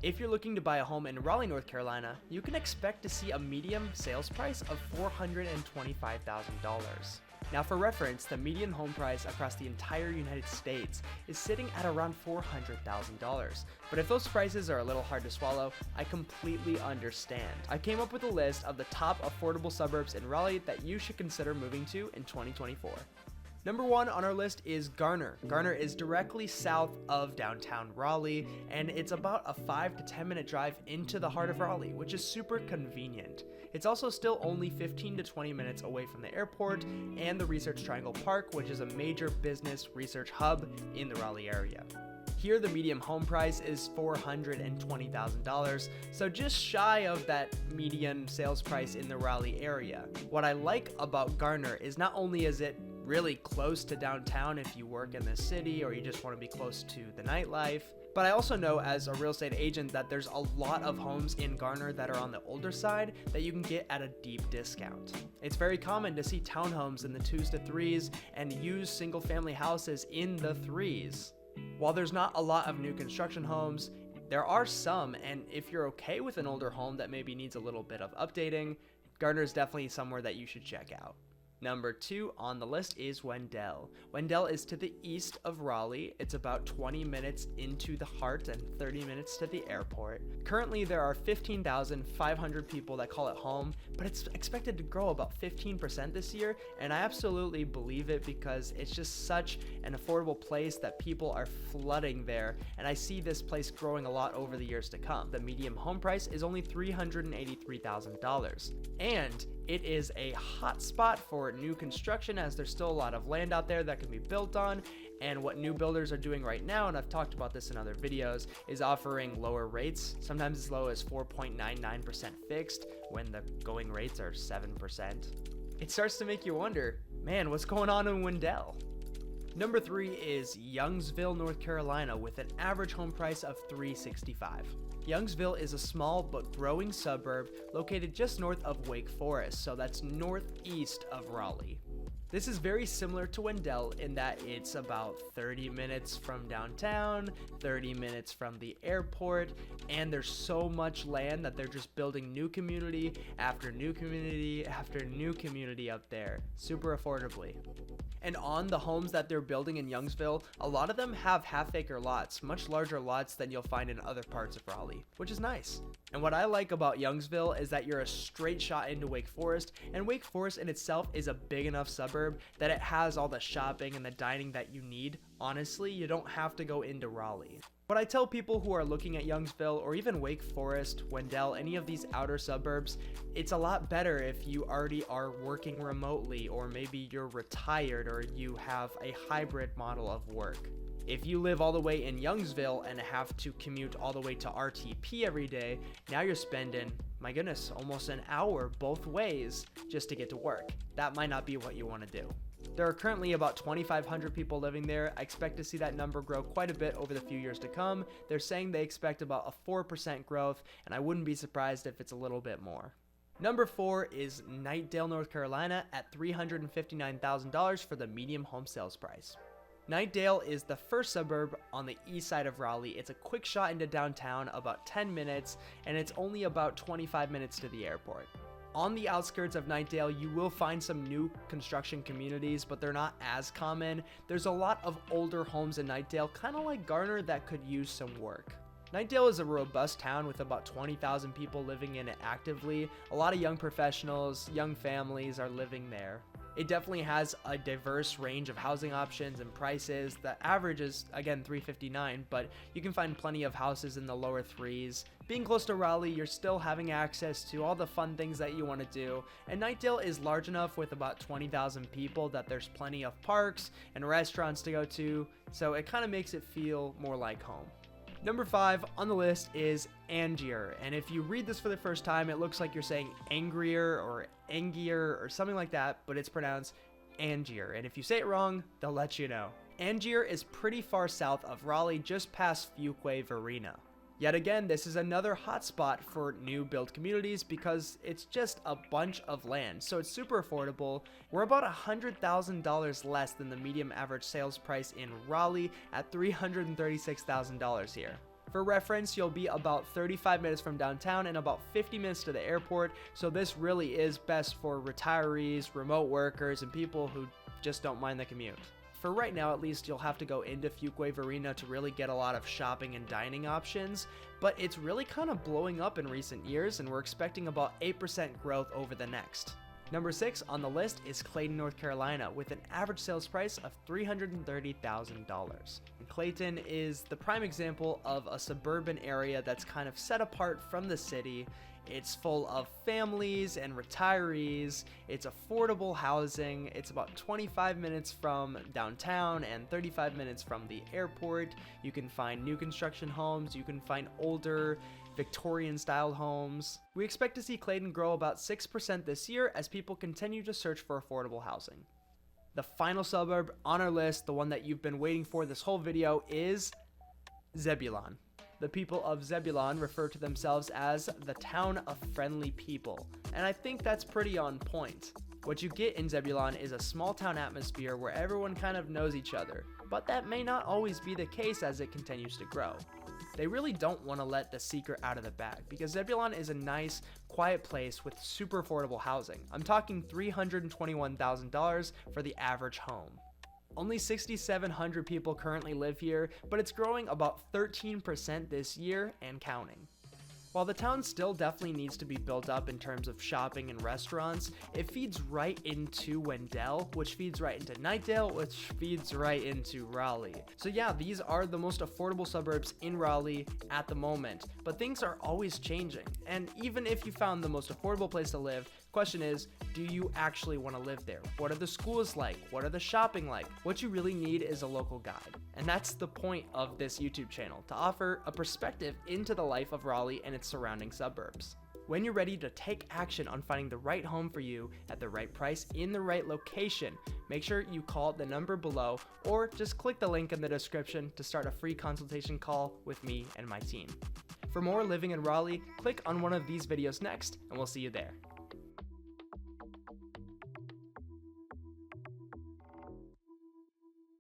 If you're looking to buy a home in Raleigh, North Carolina, you can expect to see a median sales price of $425,000. Now for reference, the median home price across the entire United States is sitting at around $400,000. But if those prices are a little hard to swallow, I completely understand. I came up with a list of the top affordable suburbs in Raleigh that you should consider moving to in 2024. Number 1 on our list is Garner. Garner is directly south of downtown Raleigh, and it's about a 5 to 10 minute drive into the heart of Raleigh, which is super convenient. It's also still only 15 to 20 minutes away from the airport and the Research Triangle Park, which is a major business research hub in the Raleigh area. Here, the median home price is $420,000, so just shy of that median sales price in the Raleigh area. What I like about Garner is not only is it really close to downtown if you work in the city or you just want to be close to the nightlife, but I also know as a real estate agent that there's a lot of homes in Garner that are on the older side that you can get at a deep discount. It's very common to see townhomes in the 2s to 3s and used single family houses in the 3s. While there's not a lot of new construction homes, there are some, and if you're okay with an older home that maybe needs a little bit of updating, Garner is definitely somewhere that you should check out. Number 2 on the list is Wendell. Wendell is to the east of Raleigh. It's about 20 minutes into the heart and 30 minutes to the airport. Currently, there are 15,500 people that call it home, but it's expected to grow about 15% this year, and I absolutely believe it because it's just such an affordable place that people are flooding there, and I see this place growing a lot over the years to come. The median home price is only $383,000, and it is a hot spot for new construction as there's still a lot of land out there that can be built on, and what new builders are doing right now, and I've talked about this in other videos, is offering lower rates, sometimes as low as 4.99% fixed when the going rates are 7%. It starts to make you wonder, man, what's going on in Wendell? Number 3 is Youngsville, North Carolina, with an average home price of $365,000. Youngsville is a small but growing suburb located just north of Wake Forest, so that's northeast of Raleigh. This is very similar to Wendell in that it's about 30 minutes from downtown, 30 minutes from the airport, and there's so much land that they're just building new community after new community after new community up there, super affordably. And on the homes that they're building in Youngsville, a lot of them have half-acre lots, much larger lots than you'll find in other parts of Raleigh, which is nice. And what I like about Youngsville is that you're a straight shot into Wake Forest, and Wake Forest in itself is a big enough suburb that it has all the shopping and the dining that you need. Honestly, you don't have to go into Raleigh. What I tell people who are looking at Youngsville or even Wake Forest, Wendell, any of these outer suburbs, it's a lot better if you already are working remotely, or maybe you're retired or you have a hybrid model of work. If you live all the way in Youngsville and have to commute all the way to RTP every day, now you're spending, my goodness, almost an hour both ways just to get to work. That might not be what you want to do. There are currently about 2,500 people living there. I expect to see that number grow quite a bit over the few years to come. They're saying they expect about a 4% growth, and I wouldn't be surprised if it's a little bit more. Number 4 is Knightdale, North Carolina at $359,000 for the median home sales price. Knightdale is the first suburb on the east side of Raleigh. It's a quick shot into downtown, about 10 minutes, and it's only about 25 minutes to the airport. On the outskirts of Knightdale, you will find some new construction communities, but they're not as common. There's a lot of older homes in Knightdale, kind of like Garner, that could use some work. Knightdale is a robust town with about 20,000 people living in it actively. A lot of young professionals, young families are living there. It definitely has a diverse range of housing options and prices. The average is, again, $359,000, but you can find plenty of houses in the lower 3s. Being close to Raleigh, you're still having access to all the fun things that you want to do. And Knightdale is large enough with about 20,000 people that there's plenty of parks and restaurants to go to, so it kind of makes it feel more like home. Number 5 on the list is Angier, and if you read this for the first time, it looks like you're saying Angrier or Angier or something like that, but it's pronounced Angier, and if you say it wrong, they'll let you know. Angier is pretty far south of Raleigh, just past Fuquay Varina. Yet again, this is another hotspot for new build communities because it's just a bunch of land, so it's super affordable. We're about $100,000 less than the median average sales price in Raleigh at $336,000 here. For reference, you'll be about 35 minutes from downtown and about 50 minutes to the airport, so this really is best for retirees, remote workers, and people who just don't mind the commute. For right now at least, you'll have to go into Fuquay-Varina to really get a lot of shopping and dining options, but it's really kind of blowing up in recent years, and we're expecting about 8% growth over the next. Number 6 on the list is Clayton, North Carolina, with an average sales price of $330,000. Clayton is the prime example of a suburban area that's kind of set apart from the city. It's full of families and retirees. It's affordable housing. It's about 25 minutes from downtown and 35 minutes from the airport. You can find new construction homes. You can find older Victorian-style homes. We expect to see Clayton grow about 6% this year as people continue to search for affordable housing. The final suburb on our list, the one that you've been waiting for this whole video, is Zebulon. The people of Zebulon refer to themselves as the town of friendly people, and I think that's pretty on point. What you get in Zebulon is a small town atmosphere where everyone kind of knows each other, but that may not always be the case as it continues to grow. They really don't want to let the secret out of the bag because Zebulon is a nice, quiet place with super affordable housing. I'm talking $321,000 for the average home. Only 6,700 people currently live here, but it's growing about 13% this year and counting. While the town still definitely needs to be built up in terms of shopping and restaurants, it feeds right into Wendell, which feeds right into Knightdale, which feeds right into Raleigh. So yeah, these are the most affordable suburbs in Raleigh at the moment, but things are always changing. And even if you found the most affordable place to live, question is, do you actually want to live there? What are the schools like? What are the shopping like? What you really need is a local guide. And that's the point of this YouTube channel, to offer a perspective into the life of Raleigh and its surrounding suburbs. When you're ready to take action on finding the right home for you at the right price in the right location, make sure you call the number below or just click the link in the description to start a free consultation call with me and my team. For more living in Raleigh, click on one of these videos next, and we'll see you there.